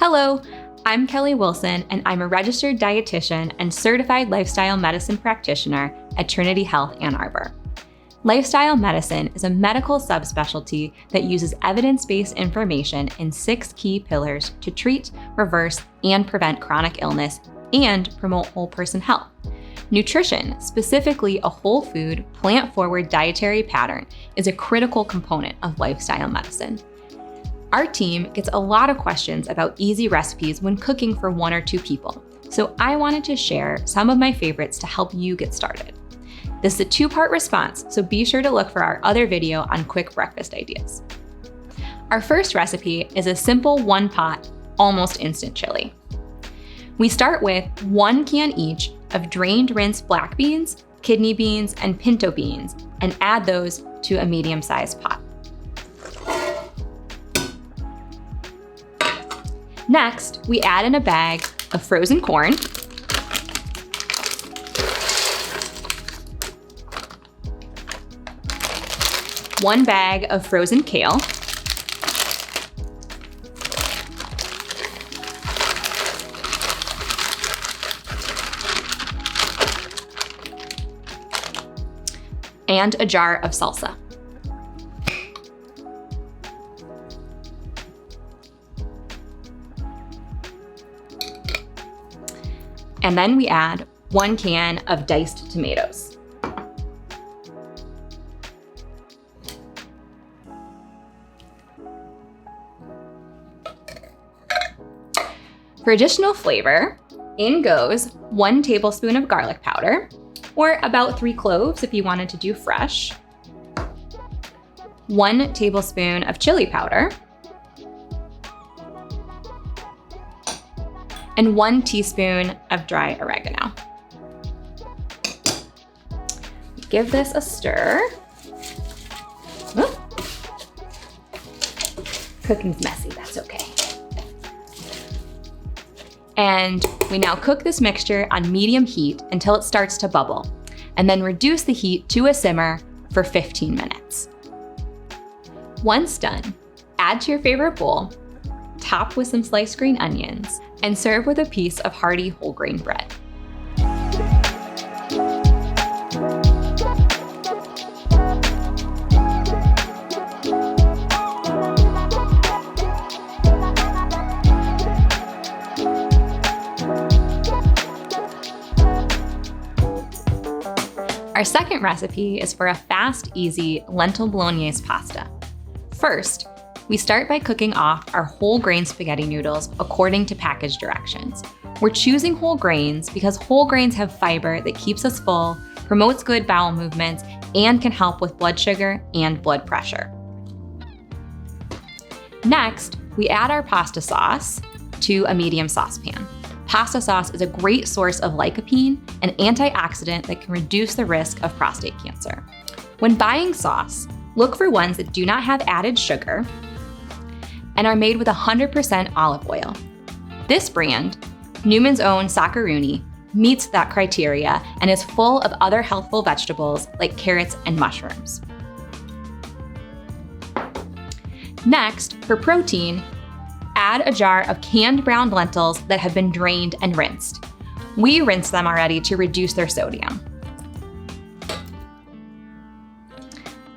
Hello, I'm Kelly Wilson, and I'm a registered dietitian and certified lifestyle medicine practitioner at Trinity Health Ann Arbor. Lifestyle medicine is a medical subspecialty that uses evidence-based information in 6 key pillars to treat, reverse, and prevent chronic illness and promote whole person health. Nutrition, specifically a whole food, plant-forward dietary pattern, is a critical component of lifestyle medicine. Our team gets a lot of questions about easy recipes when cooking for 1 or 2 people, so I wanted to share some of my favorites to help you get started. This is a 2-part response, so be sure to look for our other video on quick breakfast ideas. Our first recipe is a simple 1-pot, almost instant chili. We start with 1 can each of drained rinsed black beans, kidney beans, and pinto beans, and add those to a medium-sized pot. Next, we add in a bag of frozen corn, one bag of frozen kale, and a jar of salsa. And then we add 1 can of diced tomatoes. For additional flavor, in goes 1 tablespoon of garlic powder, or about 3 cloves if you wanted to do fresh, 1 tablespoon of chili powder, and 1 teaspoon of dry oregano. Give this a stir. Ooh. Cooking's messy, that's okay. And we now cook this mixture on medium heat until it starts to bubble, and then reduce the heat to a simmer for 15 minutes. Once done, add to your favorite bowl, top with some sliced green onions, and serve with a piece of hearty whole grain bread. Our second recipe is for a fast, easy lentil Bolognese pasta. First, we start by cooking off our whole grain spaghetti noodles according to package directions. We're choosing whole grains because whole grains have fiber that keeps us full, promotes good bowel movements, and can help with blood sugar and blood pressure. Next, we add our pasta sauce to a medium saucepan. Pasta sauce is a great source of lycopene, an antioxidant that can reduce the risk of prostate cancer. When buying sauce, look for ones that do not have added sugar and are made with 100% olive oil. This brand, Newman's Own Saccaroni, meets that criteria and is full of other healthful vegetables like carrots and mushrooms. Next, for protein, add a jar of canned brown lentils that have been drained and rinsed. We rinse them already to reduce their sodium.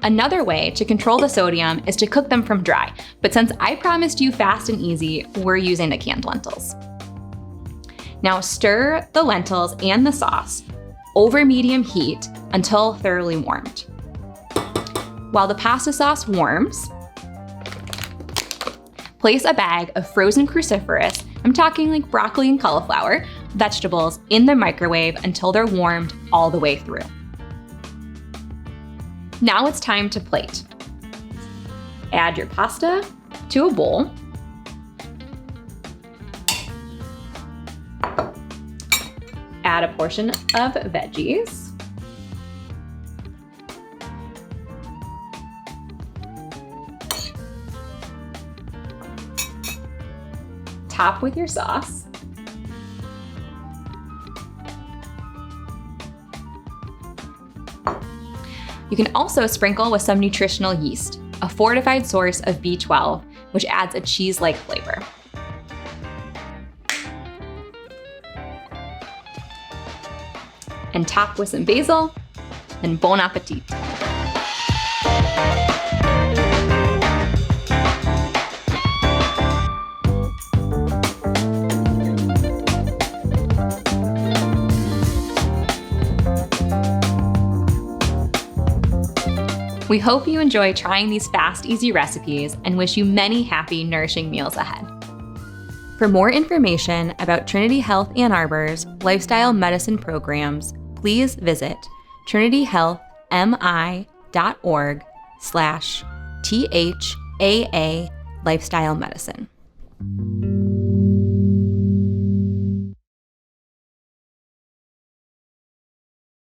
Another way to control the sodium is to cook them from dry, but since I promised you fast and easy, we're using the canned lentils. Now stir the lentils and the sauce over medium heat until thoroughly warmed. While the pasta sauce warms, place a bag of frozen cruciferous, I'm talking like broccoli and cauliflower, vegetables in the microwave until they're warmed all the way through. Now it's time to plate. Add your pasta to a bowl. Add a portion of veggies. Top with your sauce. You can also sprinkle with some nutritional yeast, a fortified source of B12, which adds a cheese-like flavor. and top with some basil, and bon appetit. We hope you enjoy trying these fast, easy recipes and wish you many happy, nourishing meals ahead. For more information about Trinity Health Ann Arbor's lifestyle medicine programs, please visit trinityhealthmi.org/THAA lifestyle medicine.